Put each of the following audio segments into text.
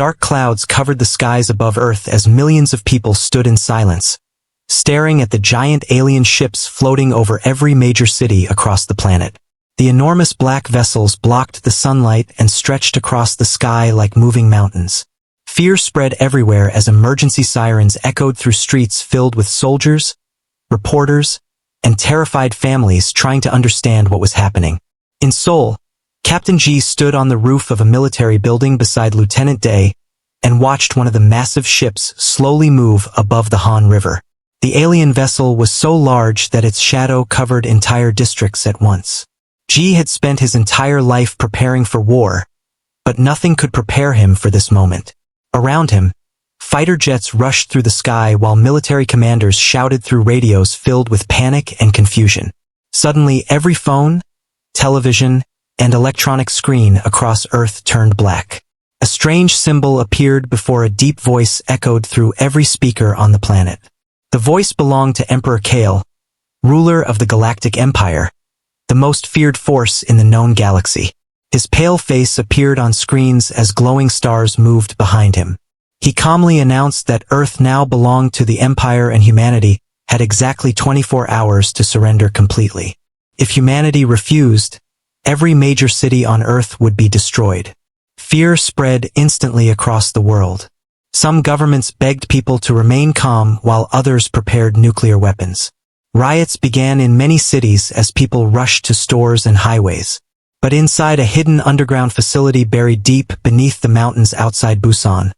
Dark clouds covered the skies above Earth as millions of people stood in silence, staring at the giant alien ships floating over every major city across the planet. The enormous black vessels blocked the sunlight and stretched across the sky like moving mountains. Fear spread everywhere as emergency sirens echoed through streets filled with soldiers, reporters, and terrified families trying to understand what was happening. In Seoul, Captain G stood on the roof of a military building beside Lieutenant Day and watched one of the massive ships slowly move above the Han River. The alien vessel was so large that its shadow covered entire districts at once. G had spent his entire life preparing for war, but nothing could prepare him for this moment. Around him, fighter jets rushed through the sky while military commanders shouted through radios filled with panic and confusion. Suddenly, every phone, television, and electronic screen across Earth turned black. A strange symbol appeared before a deep voice echoed through every speaker on the planet. The voice belonged to Emperor Kale, ruler of the Galactic Empire, the most feared force in the known galaxy. His pale face appeared on screens as glowing stars moved behind him. He calmly announced that Earth now belonged to the Empire and humanity had exactly 24 hours to surrender completely. If humanity refused, every major city on Earth would be destroyed. Fear spread instantly across the world. Some governments begged people to remain calm while others prepared nuclear weapons. Riots began in many cities as people rushed to stores and highways. But inside a hidden underground facility buried deep beneath the mountains outside Busan,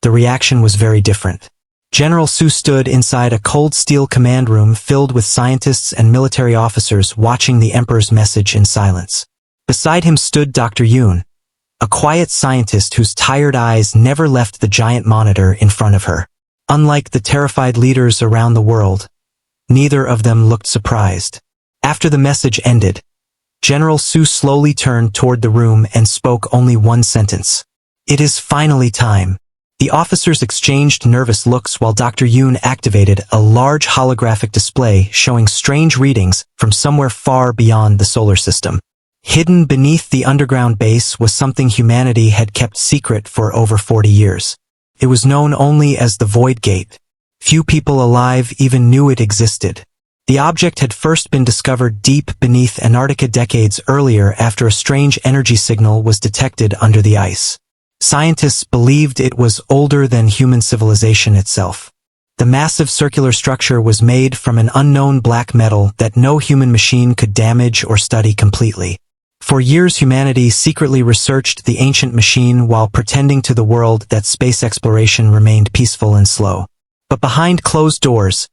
the reaction was very different. General Su stood inside a cold steel command room filled with scientists and military officers watching the Emperor's message in silence. Beside him stood Dr. Yoon, a quiet scientist whose tired eyes never left the giant monitor in front of her. Unlike the terrified leaders around the world, neither of them looked surprised. After the message ended, General Su slowly turned toward the room and spoke only one sentence. "It is finally time." The officers exchanged nervous looks while Dr. Yoon activated a large holographic display showing strange readings from somewhere far beyond the solar system. Hidden beneath the underground base was something humanity had kept secret for over 40 years. It was known only as the Void Gate. Few people alive even knew it existed. The object had first been discovered deep beneath Antarctica decades earlier after a strange energy signal was detected under the ice. Scientists believed it was older than human civilization itself. The massive circular structure was made from an unknown black metal that no human machine could damage or study completely. For years humanity secretly researched the ancient machine while pretending to the world that space exploration remained peaceful and slow. But behind closed doors,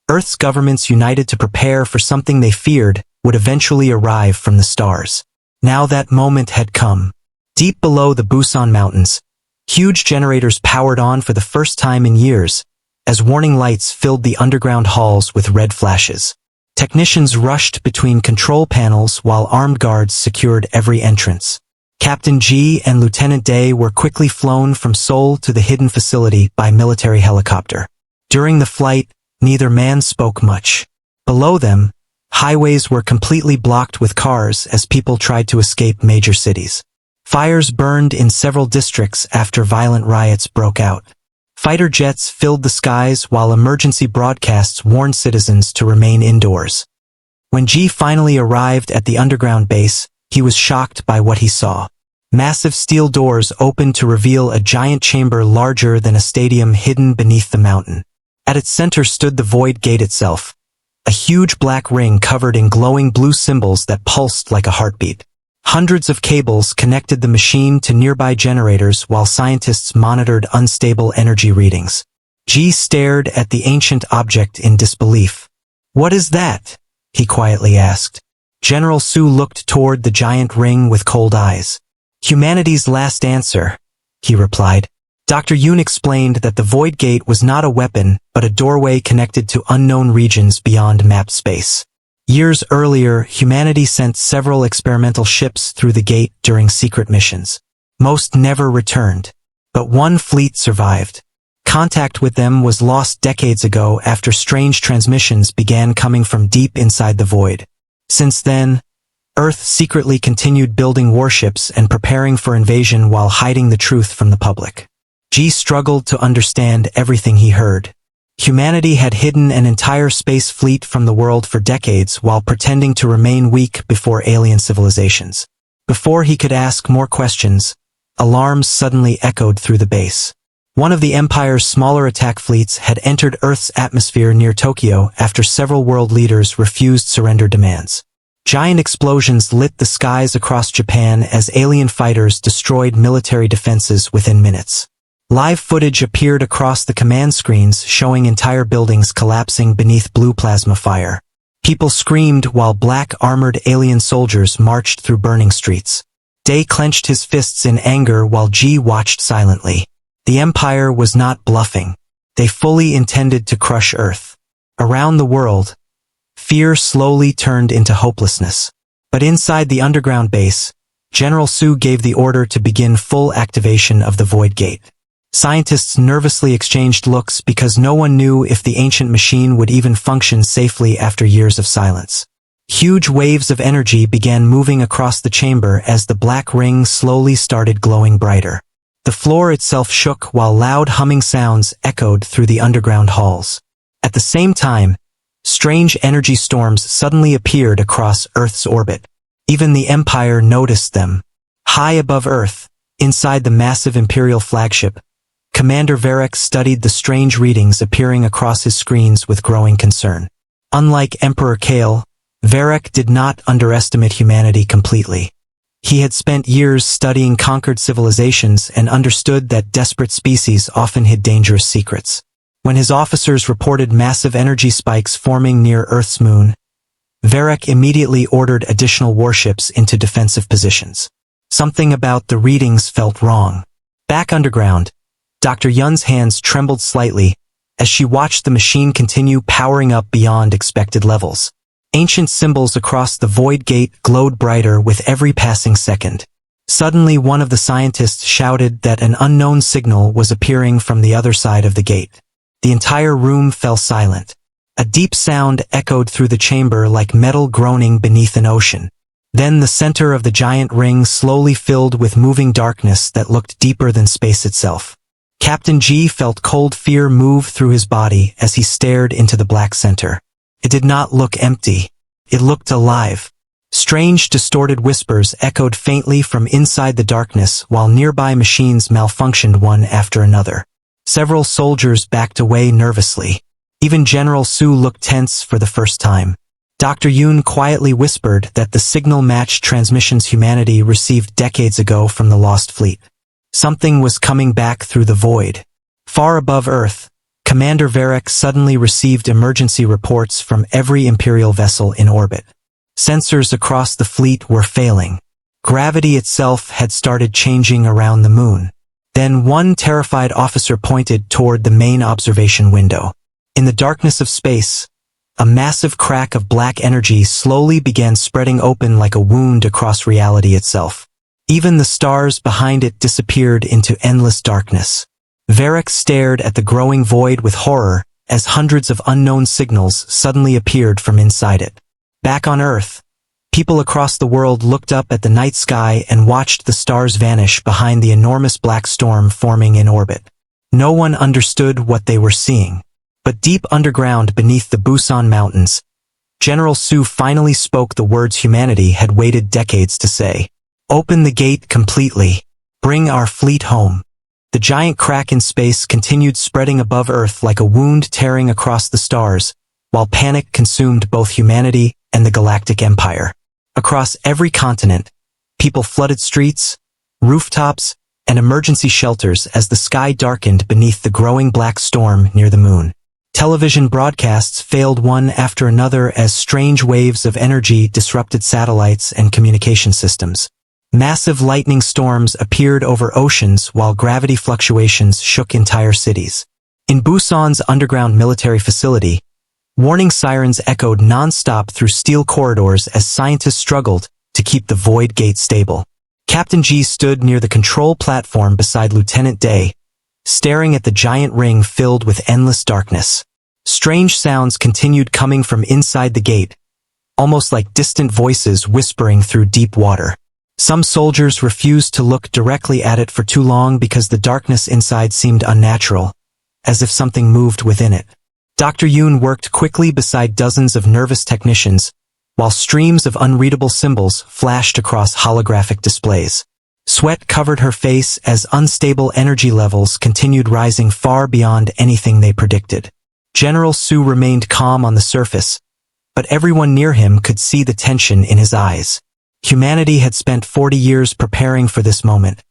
Earth's governments united to prepare for something they feared would eventually arrive from the stars. Now that moment had come. Deep below the Busan Mountains, huge generators powered on for the first time in years, as warning lights filled the underground halls with red flashes. Technicians rushed between control panels while armed guards secured every entrance. Captain G and Lieutenant Day were quickly flown from Seoul to the hidden facility by military helicopter. During the flight, neither man spoke much. Below them, highways were completely blocked with cars as people tried to escape major cities. Fires burned in several districts after violent riots broke out. Fighter jets filled the skies while emergency broadcasts warned citizens to remain indoors. When G finally arrived at the underground base, he was shocked by what he saw. Massive steel doors opened to reveal a giant chamber larger than a stadium hidden beneath the mountain. At its center stood the Void Gate itself, a huge black ring covered in glowing blue symbols that pulsed like a heartbeat. Hundreds of cables connected the machine to nearby generators while scientists monitored unstable energy readings. G stared at the ancient object in disbelief. "What is that?" he quietly asked. General Su looked toward the giant ring with cold eyes. "Humanity's last answer," he replied. Dr. Yoon explained that the Void Gate was not a weapon, but a doorway connected to unknown regions beyond mapped space. Years earlier, humanity sent several experimental ships through the gate during secret missions. Most never returned, but one fleet survived. Contact with them was lost decades ago after strange transmissions began coming from deep inside the void. Since then, Earth secretly continued building warships and preparing for invasion while hiding the truth from the public. G struggled to understand everything he heard. Humanity had hidden an entire space fleet from the world for decades while pretending to remain weak before alien civilizations. Before he could ask more questions, alarms suddenly echoed through the base. One of the Empire's smaller attack fleets had entered Earth's atmosphere near Tokyo after several world leaders refused surrender demands. Giant explosions lit the skies across Japan as alien fighters destroyed military defenses within minutes. Live footage appeared across the command screens showing entire buildings collapsing beneath blue plasma fire. People screamed while black armored alien soldiers marched through burning streets. Day clenched his fists in anger while G watched silently. The Empire was not bluffing. They fully intended to crush Earth. Around the world, fear slowly turned into hopelessness. But inside the underground base, General Su gave the order to begin full activation of the Void Gate. Scientists nervously exchanged looks because no one knew if the ancient machine would even function safely after years of silence. Huge waves of energy began moving across the chamber as the black ring slowly started glowing brighter. The floor itself shook while loud humming sounds echoed through the underground halls. At the same time, strange energy storms suddenly appeared across Earth's orbit. Even the Empire noticed them. High above Earth, inside the massive Imperial flagship, Commander Varric studied the strange readings appearing across his screens with growing concern. Unlike Emperor Kale, Varric did not underestimate humanity completely. He had spent years studying conquered civilizations and understood that desperate species often hid dangerous secrets. When his officers reported massive energy spikes forming near Earth's moon, Varric immediately ordered additional warships into defensive positions. Something about the readings felt wrong. Back underground, Dr. Yun's hands trembled slightly as she watched the machine continue powering up beyond expected levels. Ancient symbols across the Void Gate glowed brighter with every passing second. Suddenly one of the scientists shouted that an unknown signal was appearing from the other side of the gate. The entire room fell silent. A deep sound echoed through the chamber like metal groaning beneath an ocean. Then the center of the giant ring slowly filled with moving darkness that looked deeper than space itself. Captain G felt cold fear move through his body as he stared into the black center. It did not look empty. It looked alive. Strange, distorted whispers echoed faintly from inside the darkness while nearby machines malfunctioned one after another. Several soldiers backed away nervously. Even General Su looked tense for the first time. Dr. Yun quietly whispered that the signal matched transmissions humanity received decades ago from the lost fleet. Something was coming back through the void. Far above Earth, Commander Varric suddenly received emergency reports from every Imperial vessel in orbit. Sensors across the fleet were failing. Gravity itself had started changing around the moon. Then one terrified officer pointed toward the main observation window. In the darkness of space, a massive crack of black energy slowly began spreading open like a wound across reality itself. Even the stars behind it disappeared into endless darkness. Varric stared at the growing void with horror as hundreds of unknown signals suddenly appeared from inside it. Back on Earth, people across the world looked up at the night sky and watched the stars vanish behind the enormous black storm forming in orbit. No one understood what they were seeing. But deep underground beneath the Busan Mountains, General Su finally spoke the words humanity had waited decades to say. Open the gate completely. Bring our fleet home. The giant crack in space continued spreading above Earth like a wound tearing across the stars, while panic consumed both humanity and the Galactic Empire. Across every continent, people flooded streets, rooftops, and emergency shelters as the sky darkened beneath the growing black storm near the moon. Television broadcasts failed one after another as strange waves of energy disrupted satellites and communication systems. Massive lightning storms appeared over oceans while gravity fluctuations shook entire cities. In Busan's underground military facility, warning sirens echoed non-stop through steel corridors as scientists struggled to keep the Void Gate stable. Captain G stood near the control platform beside Lieutenant Day, staring at the giant ring filled with endless darkness. Strange sounds continued coming from inside the gate, almost like distant voices whispering through deep water. Some soldiers refused to look directly at it for too long because the darkness inside seemed unnatural, as if something moved within it. Dr. Yoon worked quickly beside dozens of nervous technicians, while streams of unreadable symbols flashed across holographic displays. Sweat covered her face as unstable energy levels continued rising far beyond anything they predicted. General Su remained calm on the surface, but everyone near him could see the tension in his eyes. Humanity had spent 40 years preparing for this moment,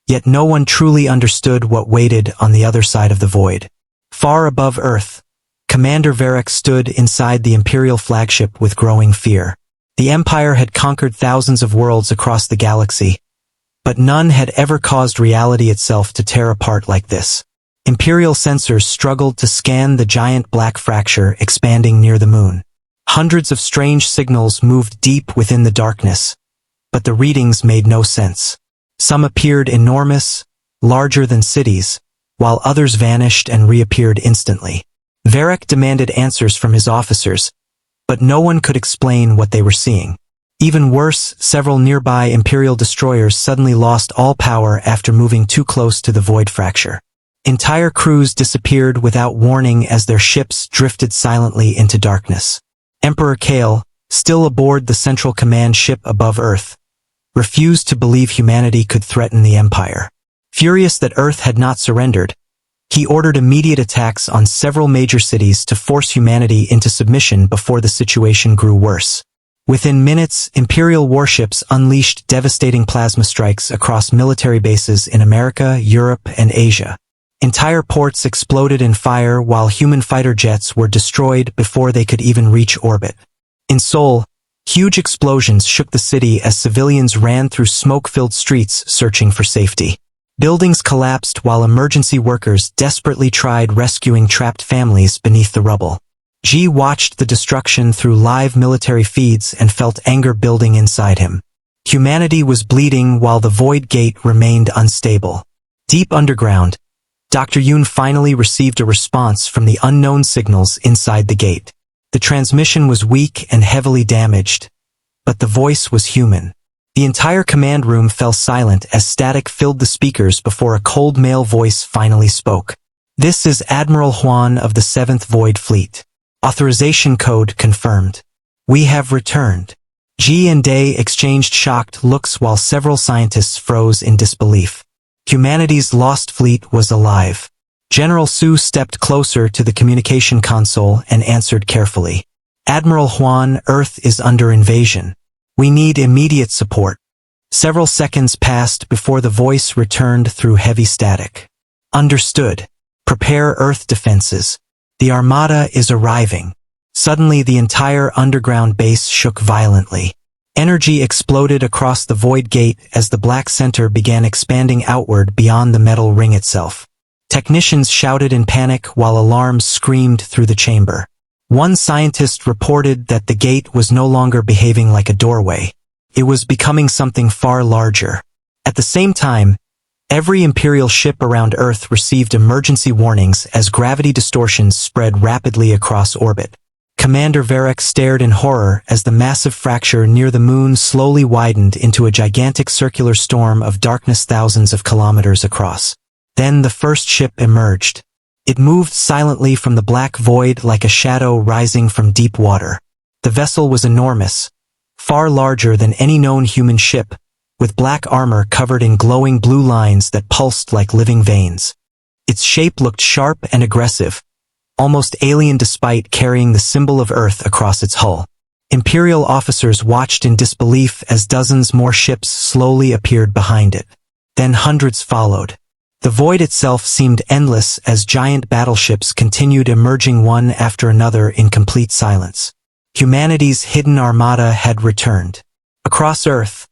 yet no one truly understood what waited on the other side of the void. Far above Earth, Commander Varric stood inside the Imperial flagship with growing fear. The Empire had conquered thousands of worlds across the galaxy, but none had ever caused reality itself to tear apart like this. Imperial sensors struggled to scan the giant black fracture expanding near the moon. Hundreds of strange signals moved deep within the darkness, but the readings made no sense. Some appeared enormous, larger than cities, while others vanished and reappeared instantly. Varric demanded answers from his officers, but no one could explain what they were seeing. Even worse, several nearby Imperial destroyers suddenly lost all power after moving too close to the void fracture. Entire crews disappeared without warning as their ships drifted silently into darkness. Emperor Kale, still aboard the Central Command ship above Earth, refused to believe humanity could threaten the Empire. Furious that Earth had not surrendered, he ordered immediate attacks on several major cities to force humanity into submission before the situation grew worse. Within minutes, Imperial warships unleashed devastating plasma strikes across military bases in America, Europe, and Asia. Entire ports exploded in fire while human fighter jets were destroyed before they could even reach orbit. In Seoul, huge explosions shook the city as civilians ran through smoke-filled streets searching for safety. Buildings collapsed while emergency workers desperately tried rescuing trapped families beneath the rubble. Ji watched the destruction through live military feeds and felt anger building inside him. Humanity was bleeding while the Void Gate remained unstable. Deep underground, Dr. Yoon finally received a response from the unknown signals inside the gate. The transmission was weak and heavily damaged, but the voice was human. The entire command room fell silent as static filled the speakers before a cold male voice finally spoke. "This is Admiral Huan of the 7th Void Fleet. Authorization code confirmed. We have returned." Ji and Day exchanged shocked looks while several scientists froze in disbelief. Humanity's lost fleet was alive. General Su stepped closer to the communication console and answered carefully. "Admiral Huan, Earth is under invasion. We need immediate support." Several seconds passed before the voice returned through heavy static. "Understood. Prepare Earth defenses. The Armada is arriving." Suddenly the entire underground base shook violently. Energy exploded across the void gate as the black center began expanding outward beyond the metal ring itself. Technicians shouted in panic while alarms screamed through the chamber. One scientist reported that the gate was no longer behaving like a doorway. It was becoming something far larger. At the same time, every Imperial ship around Earth received emergency warnings as gravity distortions spread rapidly across orbit. Commander Varric stared in horror as the massive fracture near the moon slowly widened into a gigantic circular storm of darkness thousands of kilometers across. Then the first ship emerged. It moved silently from the black void like a shadow rising from deep water. The vessel was enormous, far larger than any known human ship, with black armor covered in glowing blue lines that pulsed like living veins. Its shape looked sharp and aggressive, almost alien despite carrying the symbol of Earth across its hull. Imperial officers watched in disbelief as dozens more ships slowly appeared behind it. Then hundreds followed. The void itself seemed endless as giant battleships continued emerging one after another in complete silence. Humanity's hidden armada had returned. Across Earth,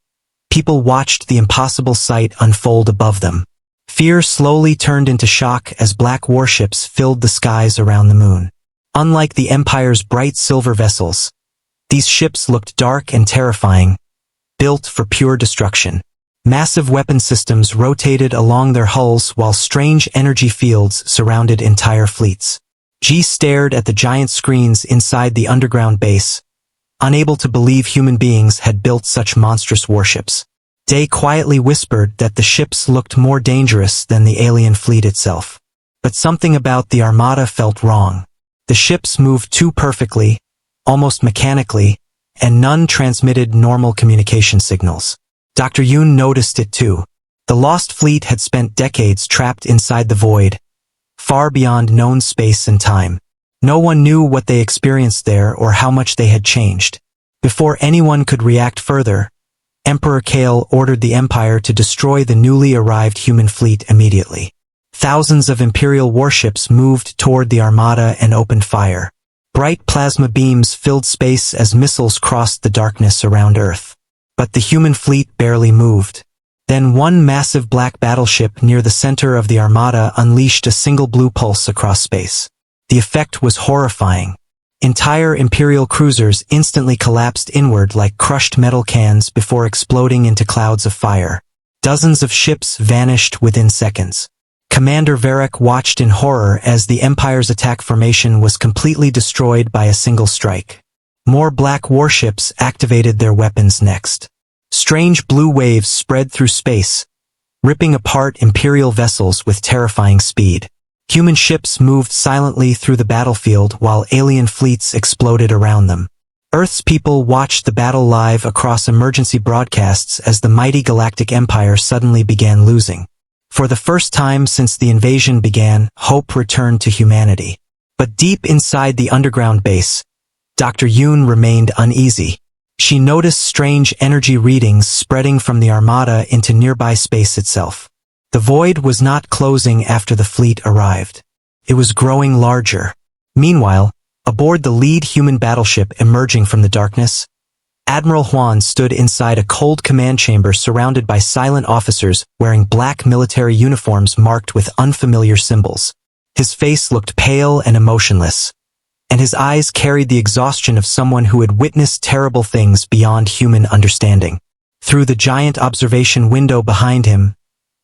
people watched the impossible sight unfold above them. Fear slowly turned into shock as black warships filled the skies around the moon. Unlike the Empire's bright silver vessels, these ships looked dark and terrifying, built for pure destruction. Massive weapon systems rotated along their hulls while strange energy fields surrounded entire fleets. Ji stared at the giant screens inside the underground base, unable to believe human beings had built such monstrous warships. Day quietly whispered that the ships looked more dangerous than the alien fleet itself. But something about the Armada felt wrong. The ships moved too perfectly, almost mechanically, and none transmitted normal communication signals. Dr. Yoon noticed it too. The lost fleet had spent decades trapped inside the void, far beyond known space and time. No one knew what they experienced there or how much they had changed. Before anyone could react further, Emperor Kale ordered the Empire to destroy the newly arrived human fleet immediately. Thousands of Imperial warships moved toward the Armada and opened fire. Bright plasma beams filled space as missiles crossed the darkness around Earth. But the human fleet barely moved. Then one massive black battleship near the center of the Armada unleashed a single blue pulse across space. The effect was horrifying. Entire Imperial cruisers instantly collapsed inward like crushed metal cans before exploding into clouds of fire. Dozens of ships vanished within seconds. Commander Varric watched in horror as the Empire's attack formation was completely destroyed by a single strike. More black warships activated their weapons next. Strange blue waves spread through space, ripping apart Imperial vessels with terrifying speed. Human ships moved silently through the battlefield while alien fleets exploded around them. Earth's people watched the battle live across emergency broadcasts as the mighty Galactic Empire suddenly began losing. For the first time since the invasion began, hope returned to humanity. But deep inside the underground base, Dr. Yoon remained uneasy. She noticed strange energy readings spreading from the Armada into nearby space itself. The void was not closing after the fleet arrived. It was growing larger. Meanwhile, aboard the lead human battleship emerging from the darkness, Admiral Huan stood inside a cold command chamber surrounded by silent officers wearing black military uniforms marked with unfamiliar symbols. His face looked pale and emotionless, and his eyes carried the exhaustion of someone who had witnessed terrible things beyond human understanding. Through the giant observation window behind him,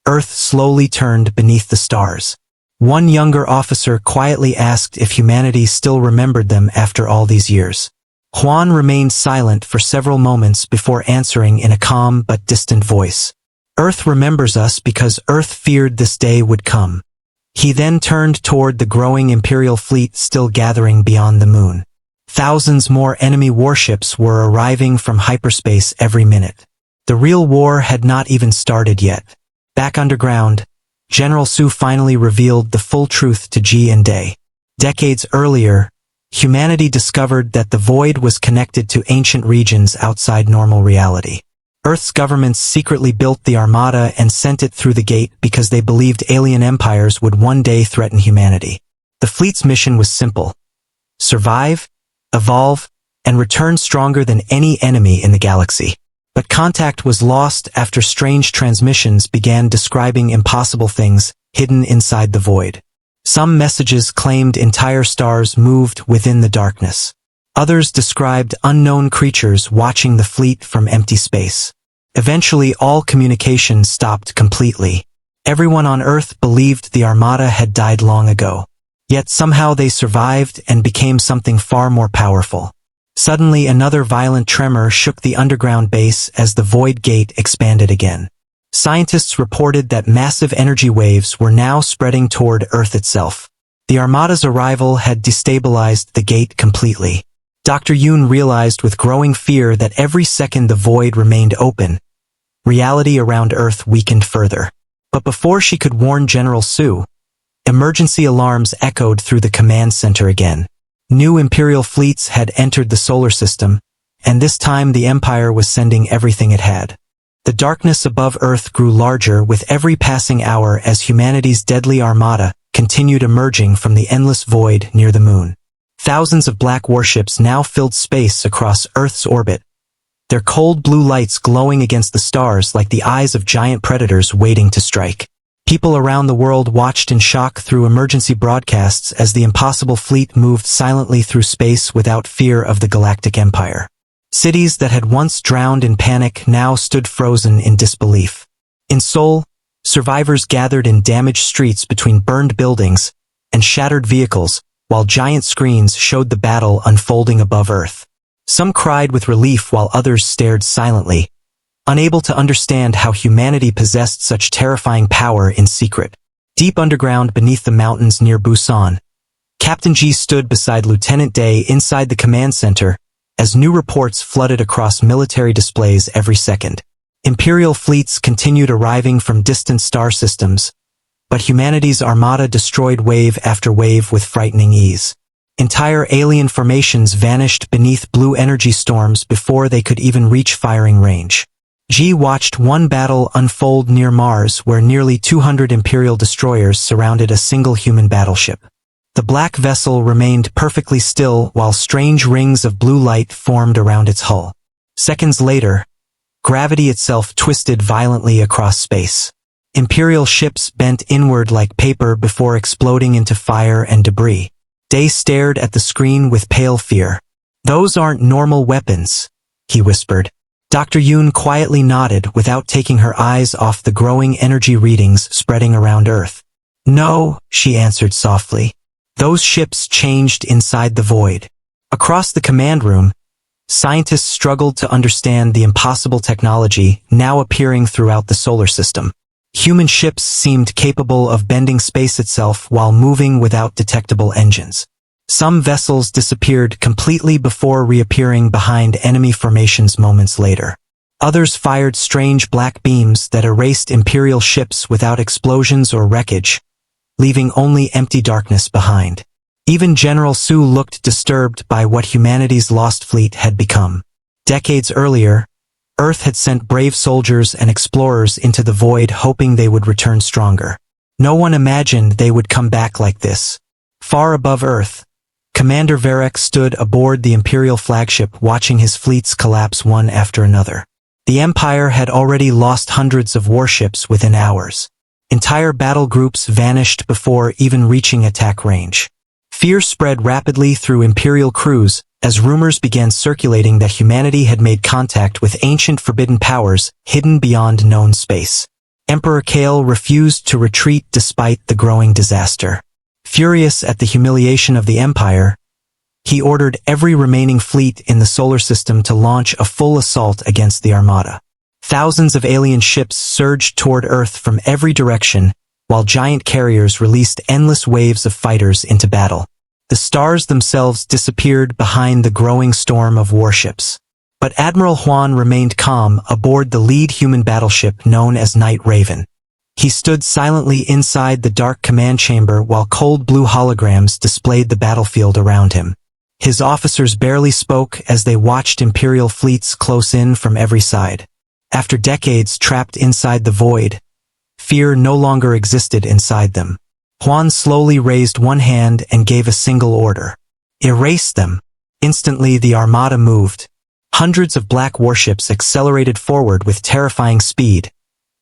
Earth slowly turned beneath the stars. One younger officer quietly asked if humanity still remembered them after all these years. Huan remained silent for several moments before answering in a calm but distant voice. Earth remembers us because Earth feared this day would come. He then turned toward the growing Imperial fleet still gathering beyond the moon. Thousands more enemy warships were arriving from hyperspace every minute. The real war had not even started yet. Back underground, General Su finally revealed the full truth to Ji and Day. Decades earlier, humanity discovered that the void was connected to ancient regions outside normal reality. Earth's governments secretly built the Armada and sent it through the gate because they believed alien empires would one day threaten humanity. The fleet's mission was simple: survive, evolve, and return stronger than any enemy in the galaxy. But contact was lost after strange transmissions began describing impossible things hidden inside the void. Some messages claimed entire stars moved within the darkness. Others described unknown creatures watching the fleet from empty space. Eventually, all communication stopped completely. Everyone on Earth believed the Armada had died long ago. Yet somehow they survived and became something far more powerful. Suddenly, another violent tremor shook the underground base as the void gate expanded again. Scientists reported that massive energy waves were now spreading toward Earth itself. The Armada's arrival had destabilized the gate completely. Dr. Yoon realized with growing fear that every second the void remained open, reality around Earth weakened further. But before she could warn General Su, emergency alarms echoed through the command center again. New Imperial fleets had entered the solar system, and this time the Empire was sending everything it had. The darkness above Earth grew larger with every passing hour as humanity's deadly Armada continued emerging from the endless void near the moon. Thousands of black warships now filled space across Earth's orbit, their cold blue lights glowing against the stars like the eyes of giant predators waiting to strike. People around the world watched in shock through emergency broadcasts as the impossible fleet moved silently through space without fear of the Galactic Empire. Cities that had once drowned in panic now stood frozen in disbelief. In Seoul, survivors gathered in damaged streets between burned buildings and shattered vehicles, while giant screens showed the battle unfolding above Earth. Some cried with relief while others stared silently, unable to understand how humanity possessed such terrifying power in secret. Deep underground beneath the mountains near Busan, Captain G stood beside Lieutenant Day inside the command center as new reports flooded across military displays every second. Imperial fleets continued arriving from distant star systems, but humanity's armada destroyed wave after wave with frightening ease. Entire alien formations vanished beneath blue energy storms before they could even reach firing range. G watched one battle unfold near Mars where nearly 200 Imperial destroyers surrounded a single human battleship. The black vessel remained perfectly still while strange rings of blue light formed around its hull. Seconds later, gravity itself twisted violently across space. Imperial ships bent inward like paper before exploding into fire and debris. Day stared at the screen with pale fear. "Those aren't normal weapons," he whispered. Dr. Yoon quietly nodded without taking her eyes off the growing energy readings spreading around Earth. "No," she answered softly. Those ships changed inside the void. Across the command room, scientists struggled to understand the impossible technology now appearing throughout the solar system. Human ships seemed capable of bending space itself while moving without detectable engines. Some vessels disappeared completely before reappearing behind enemy formations moments later. Others fired strange black beams that erased Imperial ships without explosions or wreckage, leaving only empty darkness behind. Even General Su looked disturbed by what humanity's lost fleet had become. Decades earlier, Earth had sent brave soldiers and explorers into the void hoping they would return stronger. No one imagined they would come back like this. Far above Earth, Commander Varek stood aboard the Imperial flagship watching his fleets collapse one after another. The Empire had already lost hundreds of warships within hours. Entire battle groups vanished before even reaching attack range. Fear spread rapidly through Imperial crews as rumors began circulating that humanity had made contact with ancient forbidden powers hidden beyond known space. Emperor Kale refused to retreat despite the growing disaster. Furious at the humiliation of the Empire, he ordered every remaining fleet in the solar system to launch a full assault against the Armada. Thousands of alien ships surged toward Earth from every direction, while giant carriers released endless waves of fighters into battle. The stars themselves disappeared behind the growing storm of warships. But Admiral Huan remained calm aboard the lead human battleship known as Night Raven. He stood silently inside the dark command chamber while cold blue holograms displayed the battlefield around him. His officers barely spoke as they watched Imperial fleets close in from every side. After decades trapped inside the void, fear no longer existed inside them. Huan slowly raised one hand and gave a single order. "Erase them." Instantly the Armada moved. Hundreds of black warships accelerated forward with terrifying speed,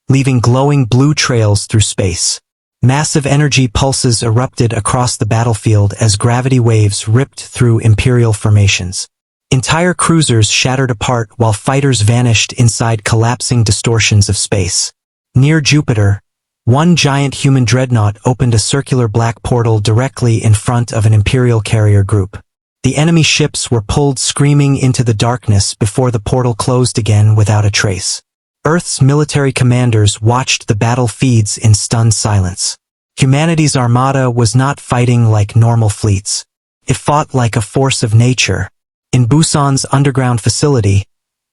leaving glowing blue trails through space. Massive energy pulses erupted across the battlefield as gravity waves ripped through Imperial formations. Entire cruisers shattered apart while fighters vanished inside collapsing distortions of space. Near Jupiter, one giant human dreadnought opened a circular black portal directly in front of an Imperial carrier group. The enemy ships were pulled screaming into the darkness before the portal closed again without a trace. Earth's military commanders watched the battle feeds in stunned silence. Humanity's armada was not fighting like normal fleets. It fought like a force of nature. In Busan's underground facility,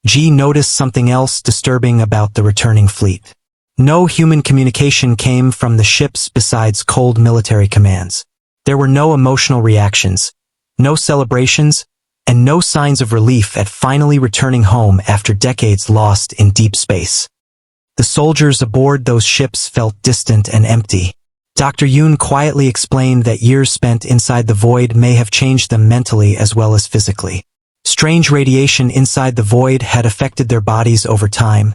Ji noticed something else disturbing about the returning fleet. No human communication came from the ships besides cold military commands. There were no emotional reactions, no celebrations, and no signs of relief at finally returning home after decades lost in deep space. The soldiers aboard those ships felt distant and empty. Dr. Yoon quietly explained that years spent inside the void may have changed them mentally as well as physically. Strange radiation inside the void had affected their bodies over time,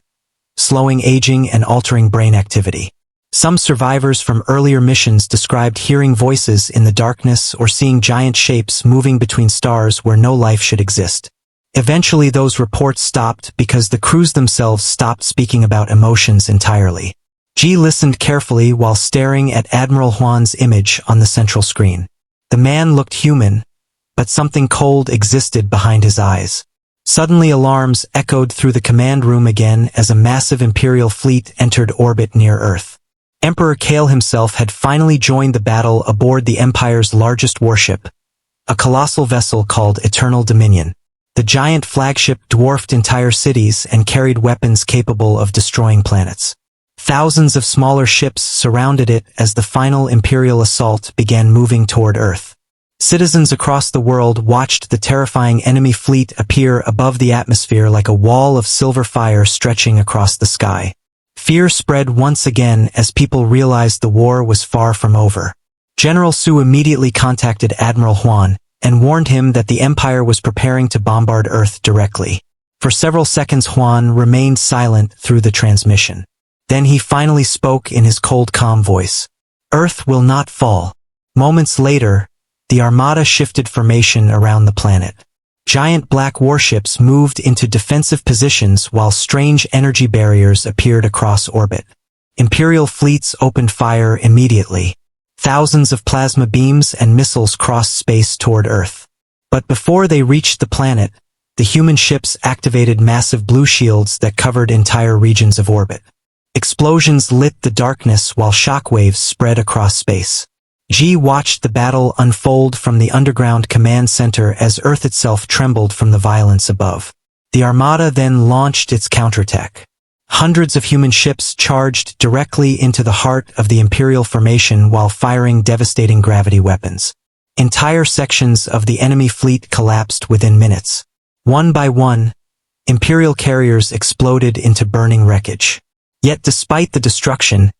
slowing aging and altering brain activity. Some survivors from earlier missions described hearing voices in the darkness or seeing giant shapes moving between stars where no life should exist. Eventually those reports stopped because the crews themselves stopped speaking about emotions entirely. Ji listened carefully while staring at Admiral Huan's image on the central screen. The man looked human, but something cold existed behind his eyes. Suddenly alarms echoed through the command room again as a massive Imperial fleet entered orbit near Earth. Emperor Kale himself had finally joined the battle aboard the Empire's largest warship, a colossal vessel called Eternal Dominion. The giant flagship dwarfed entire cities and carried weapons capable of destroying planets. Thousands of smaller ships surrounded it as the final Imperial assault began moving toward Earth. Citizens across the world watched the terrifying enemy fleet appear above the atmosphere like a wall of silver fire stretching across the sky. Fear spread once again as people realized the war was far from over. General Su immediately contacted Admiral Huan and warned him that the Empire was preparing to bombard Earth directly. For several seconds Huan remained silent through the transmission. Then he finally spoke in his cold, calm voice. "Earth will not fall." Moments later, the Armada shifted formation around the planet. Giant black warships moved into defensive positions while strange energy barriers appeared across orbit. Imperial fleets opened fire immediately. Thousands of plasma beams and missiles crossed space toward Earth. But before they reached the planet, the human ships activated massive blue shields that covered entire regions of orbit. Explosions lit the darkness while shockwaves spread across space. Ji watched the battle unfold from the underground command center as Earth itself trembled from the violence above. The Armada then launched its counterattack. Hundreds of human ships charged directly into the heart of the Imperial formation while firing devastating gravity weapons. Entire sections of the enemy fleet collapsed within minutes. One by one, Imperial carriers exploded into burning wreckage. Yet despite the destruction,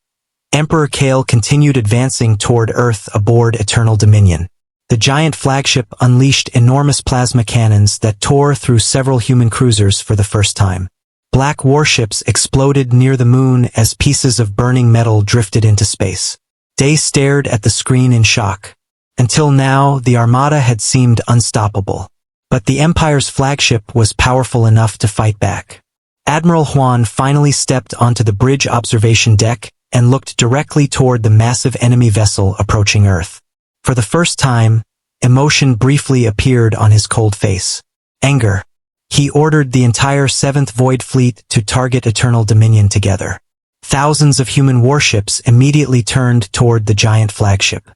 Emperor Kale continued advancing toward Earth aboard Eternal Dominion. The giant flagship unleashed enormous plasma cannons that tore through several human cruisers for the first time. Black warships exploded near the moon as pieces of burning metal drifted into space. Day stared at the screen in shock. Until now, the Armada had seemed unstoppable. But the Empire's flagship was powerful enough to fight back. Admiral Huan finally stepped onto the bridge observation deck and looked directly toward the massive enemy vessel approaching Earth. For the first time, emotion briefly appeared on his cold face. Anger. He ordered the entire 7th Void Fleet to target Eternal Dominion together. Thousands of human warships immediately turned toward the giant flagship.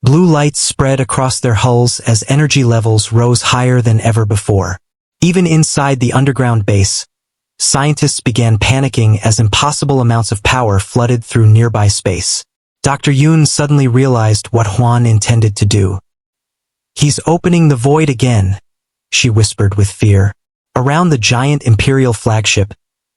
Blue lights spread across their hulls as energy levels rose higher than ever before. Even inside the underground base, scientists began panicking as impossible amounts of power flooded through nearby space. Dr. Yoon suddenly realized what Huan intended to do. "He's opening the void again," she whispered with fear. Around the giant Imperial flagship,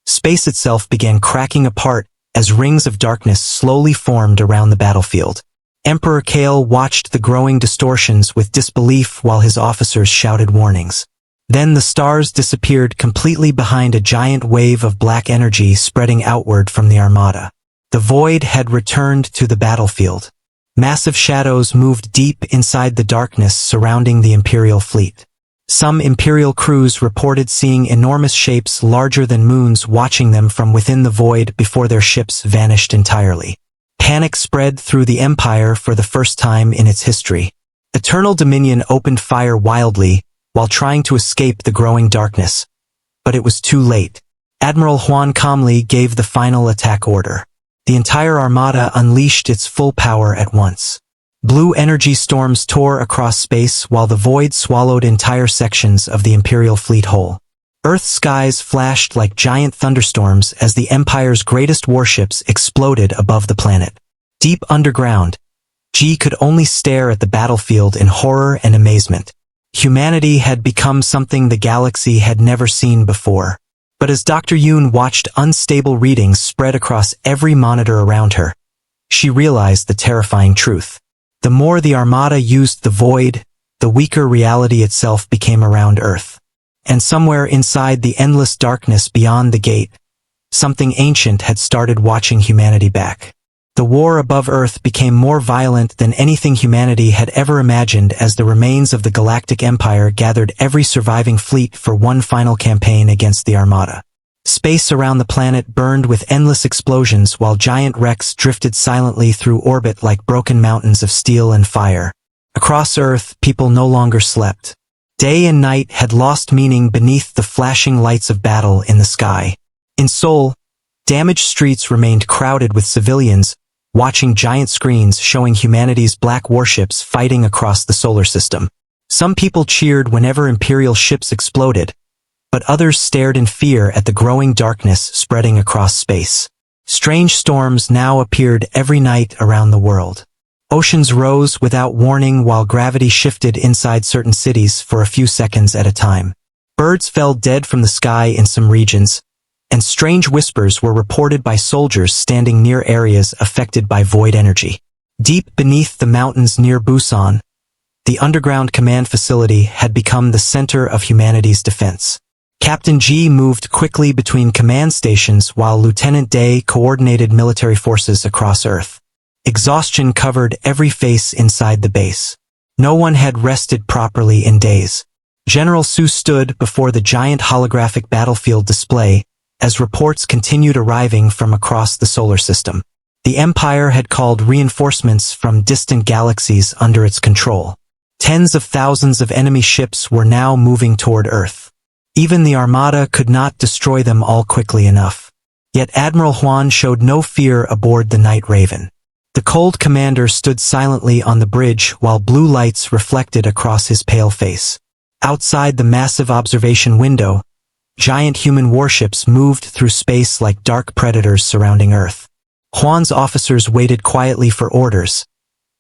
space itself began cracking apart as rings of darkness slowly formed around the battlefield. Emperor Kale watched the growing distortions with disbelief while his officers shouted warnings. Then the stars disappeared completely behind a giant wave of black energy spreading outward from the Armada. The void had returned to the battlefield. Massive shadows moved deep inside the darkness surrounding the Imperial fleet. Some Imperial crews reported seeing enormous shapes larger than moons watching them from within the void before their ships vanished entirely. Panic spread through the Empire for the first time in its history. Eternal Dominion opened fire wildly, while trying to escape the growing darkness. But it was too late. Admiral Huan calmly gave the final attack order. The entire Armada unleashed its full power at once. Blue energy storms tore across space while the void swallowed entire sections of the Imperial fleet whole. Earth's skies flashed like giant thunderstorms as the Empire's greatest warships exploded above the planet. Deep underground, Ji could only stare at the battlefield in horror and amazement. Humanity had become something the galaxy had never seen before. But as Dr. Yoon watched unstable readings spread across every monitor around her, she realized the terrifying truth. The more the Armada used the void, the weaker reality itself became around Earth. And somewhere inside the endless darkness beyond the gate, something ancient had started watching humanity back. The war above Earth became more violent than anything humanity had ever imagined as the remains of the Galactic Empire gathered every surviving fleet for one final campaign against the Armada. Space around the planet burned with endless explosions while giant wrecks drifted silently through orbit like broken mountains of steel and fire. Across Earth, people no longer slept. Day and night had lost meaning beneath the flashing lights of battle in the sky. In Seoul, damaged streets remained crowded with civilians, watching giant screens showing humanity's black warships fighting across the solar system. Some people cheered whenever Imperial ships exploded, but others stared in fear at the growing darkness spreading across space. Strange storms now appeared every night around the world. Oceans rose without warning while gravity shifted inside certain cities for a few seconds at a time. Birds fell dead from the sky in some regions, and strange whispers were reported by soldiers standing near areas affected by void energy. Deep beneath the mountains near Busan, the underground command facility had become the center of humanity's defense. Captain G moved quickly between command stations while Lieutenant Day coordinated military forces across Earth. Exhaustion covered every face inside the base. No one had rested properly in days. General Su stood before the giant holographic battlefield display as reports continued arriving from across the solar system. The Empire had called reinforcements from distant galaxies under its control. Tens of thousands of enemy ships were now moving toward Earth. Even the Armada could not destroy them all quickly enough. Yet Admiral Huan showed no fear aboard the Night Raven. The cold commander stood silently on the bridge while blue lights reflected across his pale face. Outside the massive observation window, giant human warships moved through space like dark predators surrounding Earth. Huan's officers waited quietly for orders,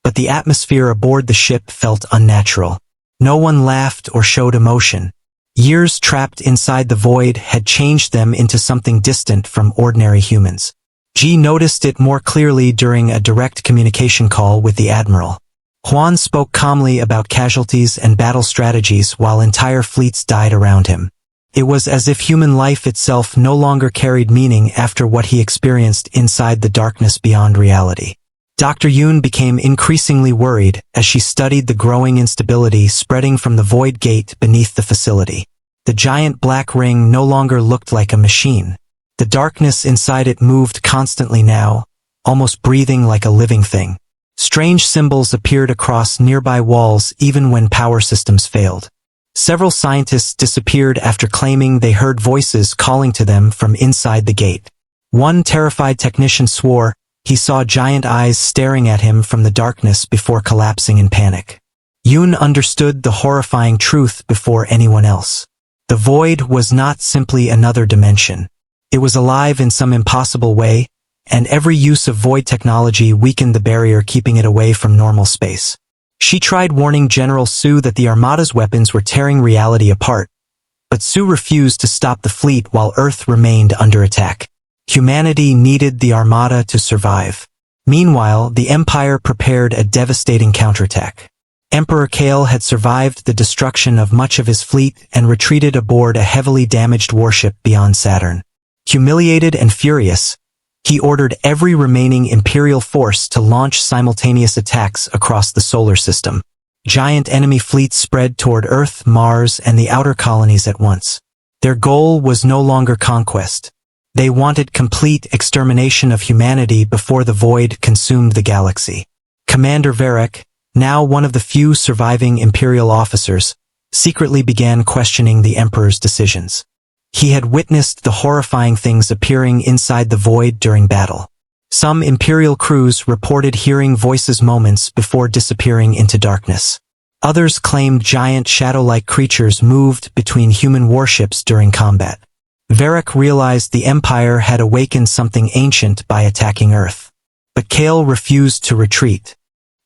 but the atmosphere aboard the ship felt unnatural. No one laughed or showed emotion. Years trapped inside the void had changed them into something distant from ordinary humans. G noticed it more clearly during a direct communication call with the Admiral. Huan spoke calmly about casualties and battle strategies while entire fleets died around him. It was as if human life itself no longer carried meaning after what he experienced inside the darkness beyond reality. Dr. Yoon became increasingly worried as she studied the growing instability spreading from the void gate beneath the facility. The giant black ring no longer looked like a machine. The darkness inside it moved constantly now, almost breathing like a living thing. Strange symbols appeared across nearby walls even when power systems failed. Several scientists disappeared after claiming they heard voices calling to them from inside the gate. One terrified technician swore he saw giant eyes staring at him from the darkness before collapsing in panic. Yoon understood the horrifying truth before anyone else. The void was not simply another dimension. It was alive in some impossible way, and every use of void technology weakened the barrier keeping it away from normal space. She tried warning General Su that the Armada's weapons were tearing reality apart, but Su refused to stop the fleet while Earth remained under attack. Humanity needed the Armada to survive. Meanwhile, the Empire prepared a devastating counterattack. Emperor Kale had survived the destruction of much of his fleet and retreated aboard a heavily damaged warship beyond Saturn. Humiliated and furious, he ordered every remaining Imperial force to launch simultaneous attacks across the solar system. Giant enemy fleets spread toward Earth, Mars, and the outer colonies at once. Their goal was no longer conquest. They wanted complete extermination of humanity before the void consumed the galaxy. Commander Varric, now one of the few surviving Imperial officers, secretly began questioning the Emperor's decisions. He had witnessed the horrifying things appearing inside the void during battle. Some Imperial crews reported hearing voices moments before disappearing into darkness. Others claimed giant shadow-like creatures moved between human warships during combat. Varric realized the Empire had awakened something ancient by attacking Earth. But Kale refused to retreat.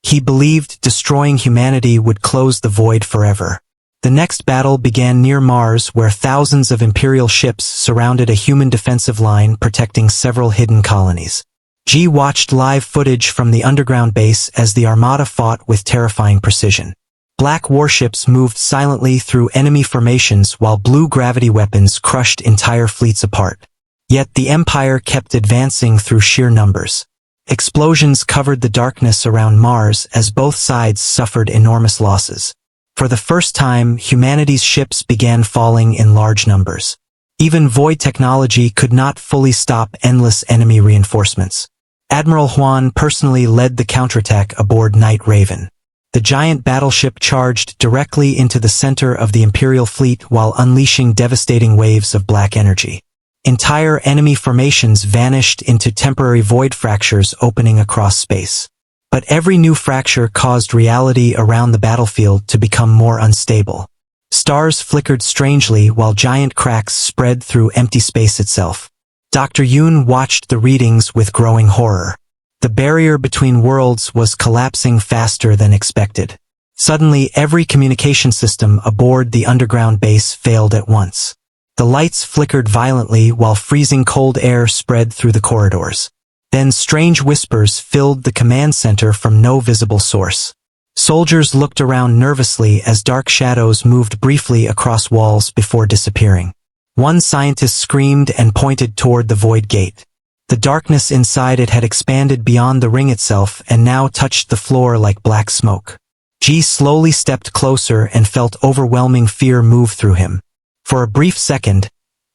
He believed destroying humanity would close the void forever. The next battle began near Mars, where thousands of Imperial ships surrounded a human defensive line protecting several hidden colonies. G watched live footage from the underground base as the Armada fought with terrifying precision. Black warships moved silently through enemy formations while blue gravity weapons crushed entire fleets apart. Yet the Empire kept advancing through sheer numbers. Explosions covered the darkness around Mars as both sides suffered enormous losses. For the first time, humanity's ships began falling in large numbers. Even void technology could not fully stop endless enemy reinforcements. Admiral Huan personally led the counterattack aboard Night Raven. The giant battleship charged directly into the center of the Imperial fleet while unleashing devastating waves of black energy. Entire enemy formations vanished into temporary void fractures opening across space. But every new fracture caused reality around the battlefield to become more unstable. Stars flickered strangely while giant cracks spread through empty space itself. Dr. Yoon watched the readings with growing horror. The barrier between worlds was collapsing faster than expected. Suddenly, every communication system aboard the underground base failed at once. The lights flickered violently while freezing cold air spread through the corridors. Then strange whispers filled the command center from no visible source. Soldiers looked around nervously as dark shadows moved briefly across walls before disappearing. One scientist screamed and pointed toward the void gate. The darkness inside it had expanded beyond the ring itself and now touched the floor like black smoke. Ji slowly stepped closer and felt overwhelming fear move through him. For a brief second,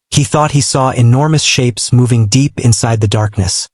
he thought he saw enormous shapes moving deep inside the darkness,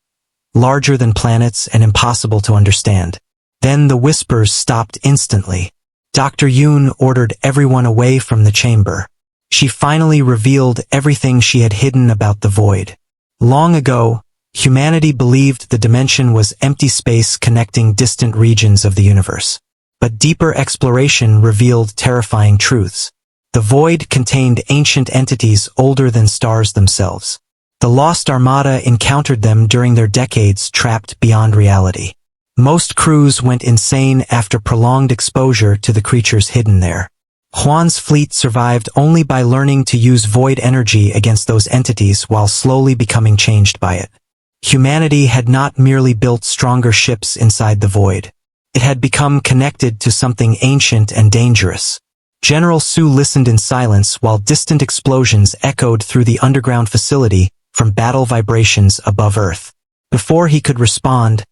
larger than planets and impossible to understand. Then the whispers stopped instantly. Dr. Yoon ordered everyone away from the chamber. She finally revealed everything she had hidden about the void. Long ago, humanity believed the dimension was empty space connecting distant regions of the universe. But deeper exploration revealed terrifying truths. The void contained ancient entities older than stars themselves. The lost Armada encountered them during their decades trapped beyond reality. Most crews went insane after prolonged exposure to the creatures hidden there. Huan's fleet survived only by learning to use void energy against those entities while slowly becoming changed by it. Humanity had not merely built stronger ships inside the void. It had become connected to something ancient and dangerous. General Su listened in silence while distant explosions echoed through the underground facility from battle vibrations above Earth. Before he could respond,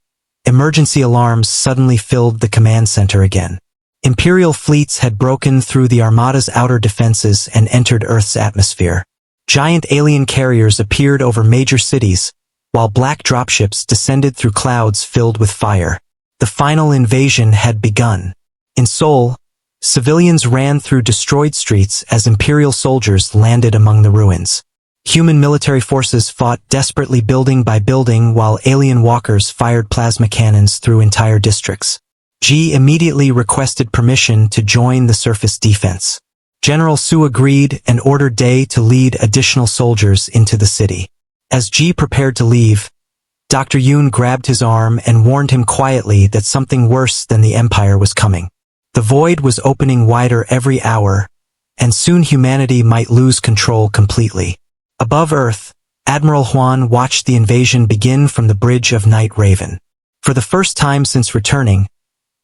emergency alarms suddenly filled the command center again. Imperial fleets had broken through the Armada's outer defenses and entered Earth's atmosphere. Giant alien carriers appeared over major cities, while black dropships descended through clouds filled with fire. The final invasion had begun. In Seoul, civilians ran through destroyed streets as Imperial soldiers landed among the ruins. Human military forces fought desperately building by building while alien walkers fired plasma cannons through entire districts. Ji immediately requested permission to join the surface defense. General Su agreed and ordered Day to lead additional soldiers into the city. As Ji prepared to leave, Dr. Yoon grabbed his arm and warned him quietly that something worse than the Empire was coming. The void was opening wider every hour, and soon humanity might lose control completely. Above Earth, Admiral Huan watched the invasion begin from the bridge of Night Raven. For the first time since returning,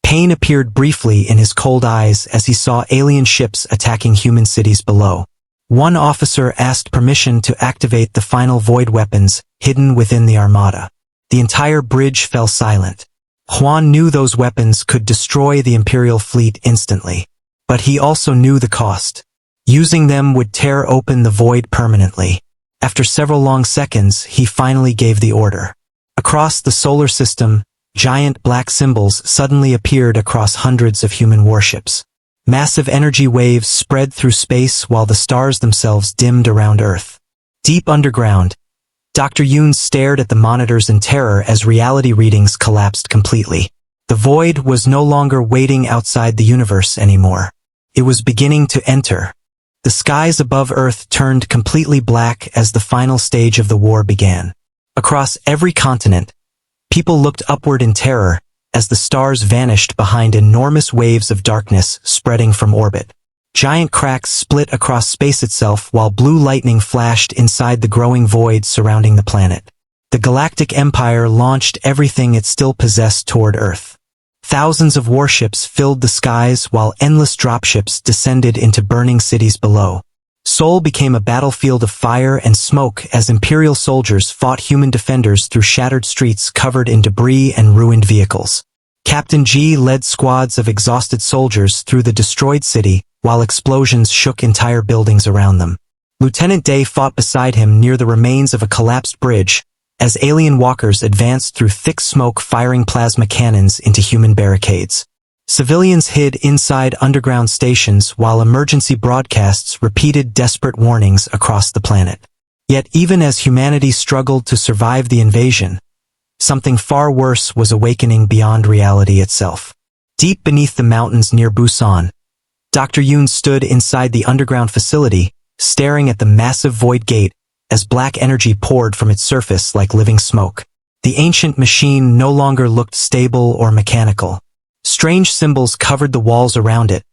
pain appeared briefly in his cold eyes as he saw alien ships attacking human cities below. One officer asked permission to activate the final void weapons hidden within the Armada. The entire bridge fell silent. Huan knew those weapons could destroy the Imperial fleet instantly. But he also knew the cost. Using them would tear open the void permanently. After several long seconds, he finally gave the order. Across the solar system, giant black symbols suddenly appeared across hundreds of human warships. Massive energy waves spread through space while the stars themselves dimmed around Earth. Deep underground, Dr. Yoon stared at the monitors in terror as reality readings collapsed completely. The void was no longer waiting outside the universe anymore. It was beginning to enter. The skies above Earth turned completely black as the final stage of the war began. Across every continent, people looked upward in terror as the stars vanished behind enormous waves of darkness spreading from orbit. Giant cracks split across space itself while blue lightning flashed inside the growing void surrounding the planet. The Galactic Empire launched everything it still possessed toward Earth. Thousands of warships filled the skies while endless dropships descended into burning cities below. Seoul became a battlefield of fire and smoke as Imperial soldiers fought human defenders through shattered streets covered in debris and ruined vehicles. Captain Ji led squads of exhausted soldiers through the destroyed city while explosions shook entire buildings around them. Lieutenant Day fought beside him near the remains of a collapsed bridge as alien walkers advanced through thick smoke firing plasma cannons into human barricades. Civilians hid inside underground stations while emergency broadcasts repeated desperate warnings across the planet. Yet even as humanity struggled to survive the invasion, something far worse was awakening beyond reality itself. Deep beneath the mountains near Busan, Dr. Yoon stood inside the underground facility, staring at the massive void gate as black energy poured from its surface like living smoke. The ancient machine no longer looked stable or mechanical. Strange symbols covered the walls around it,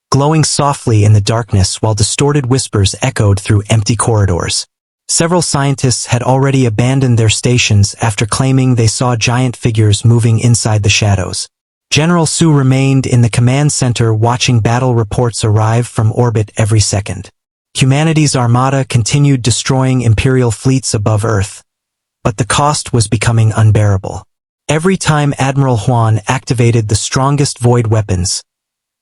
glowing softly in the darkness while distorted whispers echoed through empty corridors. Several scientists had already abandoned their stations after claiming they saw giant figures moving inside the shadows. General Su remained in the command center watching battle reports arrive from orbit every second. Humanity's Armada continued destroying Imperial fleets above Earth, but the cost was becoming unbearable. Every time Admiral Huan activated the strongest void weapons,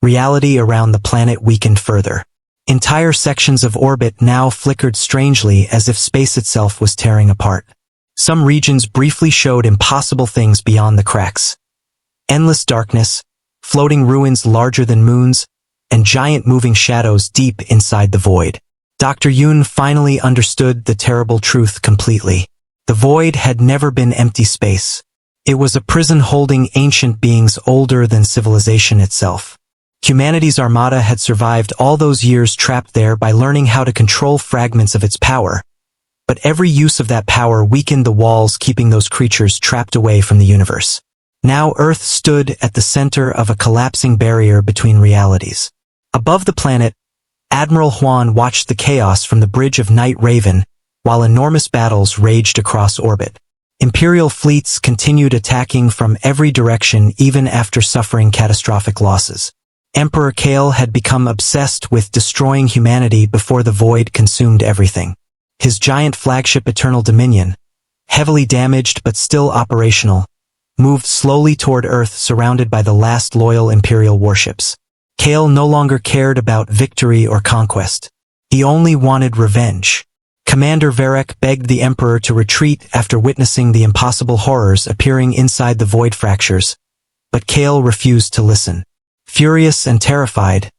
reality around the planet weakened further. Entire sections of orbit now flickered strangely as if space itself was tearing apart. Some regions briefly showed impossible things beyond the cracks. Endless darkness, floating ruins larger than moons, and giant moving shadows deep inside the void. Dr. Yoon finally understood the terrible truth completely. The void had never been empty space. It was a prison holding ancient beings older than civilization itself. Humanity's Armada had survived all those years trapped there by learning how to control fragments of its power, but every use of that power weakened the walls keeping those creatures trapped away from the universe. Now Earth stood at the center of a collapsing barrier between realities. Above the planet, Admiral Huan watched the chaos from the bridge of Night Raven, while enormous battles raged across orbit. Imperial fleets continued attacking from every direction even after suffering catastrophic losses. Emperor Kale had become obsessed with destroying humanity before the void consumed everything. His giant flagship Eternal Dominion, heavily damaged but still operational, moved slowly toward Earth surrounded by the last loyal Imperial warships. Kale no longer cared about victory or conquest. He only wanted revenge. Commander Varek begged the Emperor to retreat after witnessing the impossible horrors appearing inside the void fractures, but Kale refused to listen. Furious and terrified,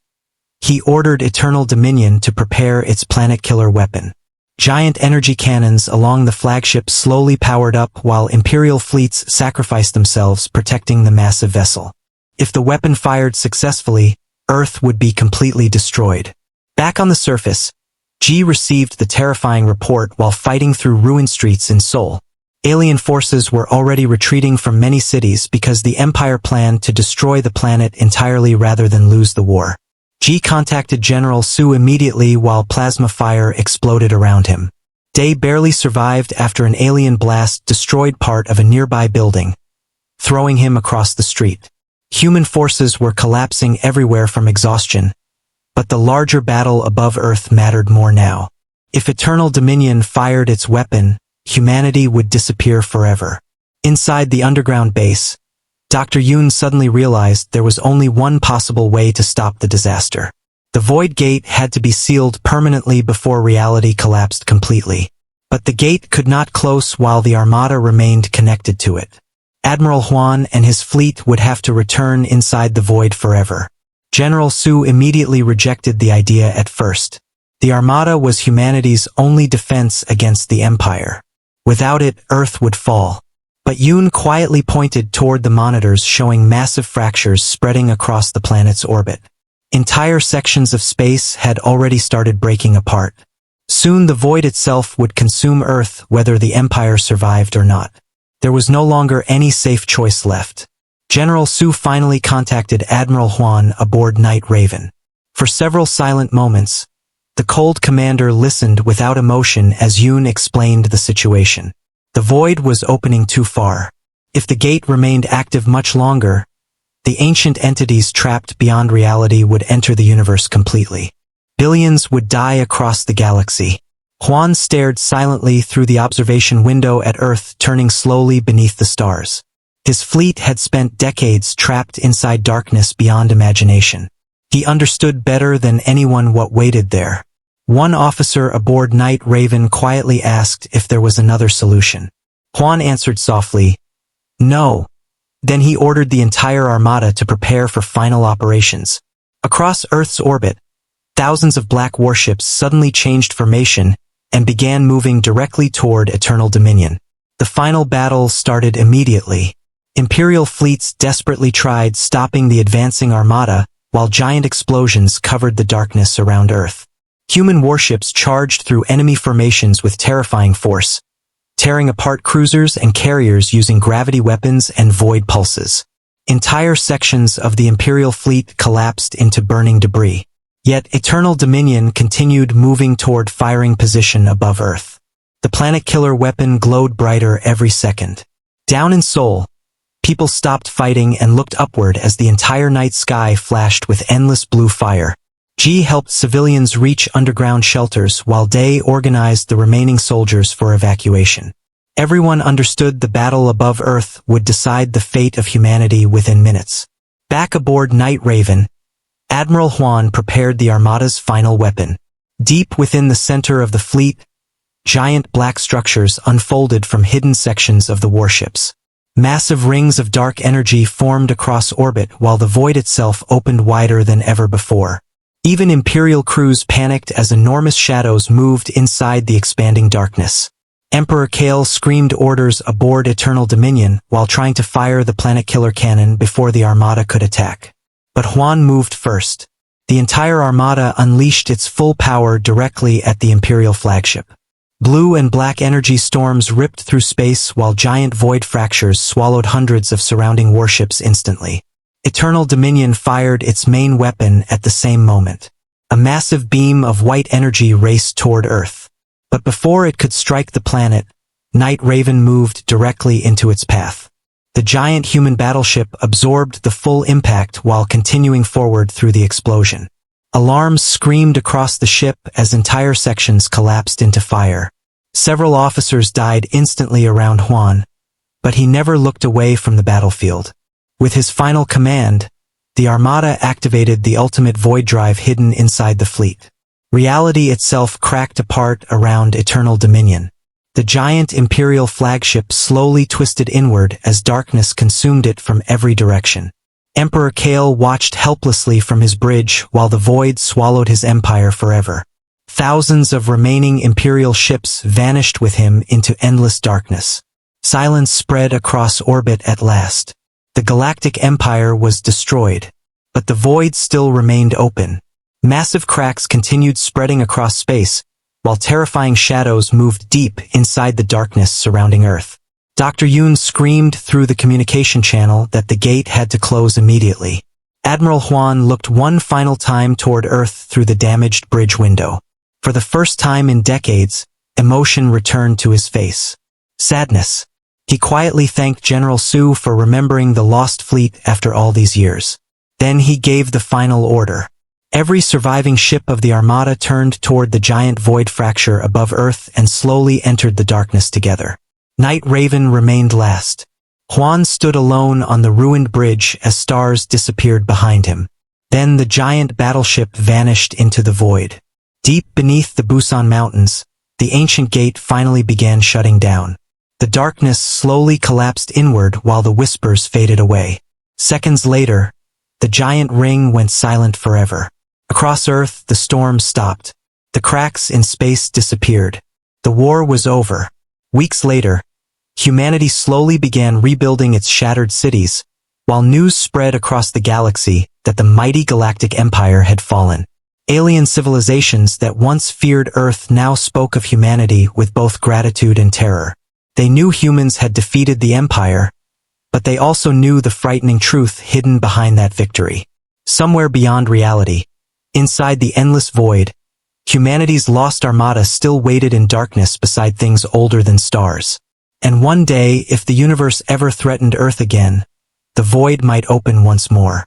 he ordered Eternal Dominion to prepare its planet-killer weapon. Giant energy cannons along the flagship slowly powered up while Imperial fleets sacrificed themselves protecting the massive vessel. If the weapon fired successfully, Earth would be completely destroyed. Back on the surface, Ji received the terrifying report while fighting through ruined streets in Seoul. Alien forces were already retreating from many cities because the Empire planned to destroy the planet entirely rather than lose the war. Ji contacted General Su immediately while plasma fire exploded around him. Day barely survived after an alien blast destroyed part of a nearby building, throwing him across the street. Human forces were collapsing everywhere from exhaustion, but the larger battle above Earth mattered more now. If Eternal Dominion fired its weapon, humanity would disappear forever. Inside the underground base, Dr. Yoon suddenly realized there was only one possible way to stop the disaster. The void gate had to be sealed permanently before reality collapsed completely. But the gate could not close while the Armada remained connected to it. Admiral Huan and his fleet would have to return inside the void forever. General Su immediately rejected the idea at first. The Armada was humanity's only defense against the Empire. Without it, Earth would fall. But Yoon quietly pointed toward the monitors showing massive fractures spreading across the planet's orbit. Entire sections of space had already started breaking apart. Soon the void itself would consume Earth whether the Empire survived or not. There was no longer any safe choice left. General Su finally contacted Admiral Huan aboard Night Raven. For several silent moments, the cold commander listened without emotion as Yoon explained the situation. The void was opening too far. If the gate remained active much longer, the ancient entities trapped beyond reality would enter the universe completely. Billions would die across the galaxy. Huan stared silently through the observation window at Earth, turning slowly beneath the stars. His fleet had spent decades trapped inside darkness beyond imagination. He understood better than anyone what waited there. One officer aboard Night Raven quietly asked if there was another solution. Huan answered softly, "No. Then he ordered the entire Armada to prepare for final operations. Across Earth's orbit, thousands of black warships suddenly changed formation and began moving directly toward Eternal Dominion. The final battle started immediately. Imperial fleets desperately tried stopping the advancing Armada, while giant explosions covered the darkness around Earth. Human warships charged through enemy formations with terrifying force, tearing apart cruisers and carriers using gravity weapons and void pulses. Entire sections of the Imperial fleet collapsed into burning debris. Yet Eternal Dominion continued moving toward firing position above Earth. The planet-killer weapon glowed brighter every second. Down in Seoul, people stopped fighting and looked upward as the entire night sky flashed with endless blue fire. Ji helped civilians reach underground shelters while Dae organized the remaining soldiers for evacuation. Everyone understood the battle above Earth would decide the fate of humanity within minutes. Back aboard Night Raven, Admiral Huan prepared the Armada's final weapon. Deep within the center of the fleet, giant black structures unfolded from hidden sections of the warships. Massive rings of dark energy formed across orbit while the void itself opened wider than ever before. Even Imperial crews panicked as enormous shadows moved inside the expanding darkness. Emperor Kale screamed orders aboard Eternal Dominion while trying to fire the planet-killer cannon before the Armada could attack. But Huan moved first. The entire Armada unleashed its full power directly at the Imperial flagship. Blue and black energy storms ripped through space while giant void fractures swallowed hundreds of surrounding warships instantly. Eternal Dominion fired its main weapon at the same moment. A massive beam of white energy raced toward Earth. But before it could strike the planet, Night Raven moved directly into its path. The giant human battleship absorbed the full impact while continuing forward through the explosion. Alarms screamed across the ship as entire sections collapsed into fire. Several officers died instantly around Huan, but he never looked away from the battlefield. With his final command, the Armada activated the ultimate void drive hidden inside the fleet. Reality itself cracked apart around Eternal Dominion. The giant Imperial flagship slowly twisted inward as darkness consumed it from every direction. Emperor Kale watched helplessly from his bridge while the void swallowed his empire forever. Thousands of remaining Imperial ships vanished with him into endless darkness. Silence spread across orbit at last. The Galactic Empire was destroyed, but the void still remained open. Massive cracks continued spreading across space, while terrifying shadows moved deep inside the darkness surrounding Earth. Dr. Yoon screamed through the communication channel that the gate had to close immediately. Admiral Huan looked one final time toward Earth through the damaged bridge window. For the first time in decades, emotion returned to his face. Sadness. He quietly thanked General Su for remembering the lost fleet after all these years. Then he gave the final order. Every surviving ship of the Armada turned toward the giant void fracture above Earth and slowly entered the darkness together. Night Raven remained last. Huan stood alone on the ruined bridge as stars disappeared behind him. Then the giant battleship vanished into the void. Deep beneath the Busan Mountains, the ancient gate finally began shutting down. The darkness slowly collapsed inward while the whispers faded away. Seconds later, the giant ring went silent forever. Across Earth, the storm stopped. The cracks in space disappeared. The war was over. Weeks later, humanity slowly began rebuilding its shattered cities, while news spread across the galaxy that the mighty Galactic Empire had fallen. Alien civilizations that once feared Earth now spoke of humanity with both gratitude and terror. They knew humans had defeated the Empire, but they also knew the frightening truth hidden behind that victory. Somewhere beyond reality, inside the endless void, humanity's lost Armada still waited in darkness beside things older than stars. And one day, if the universe ever threatened Earth again, the void might open once more.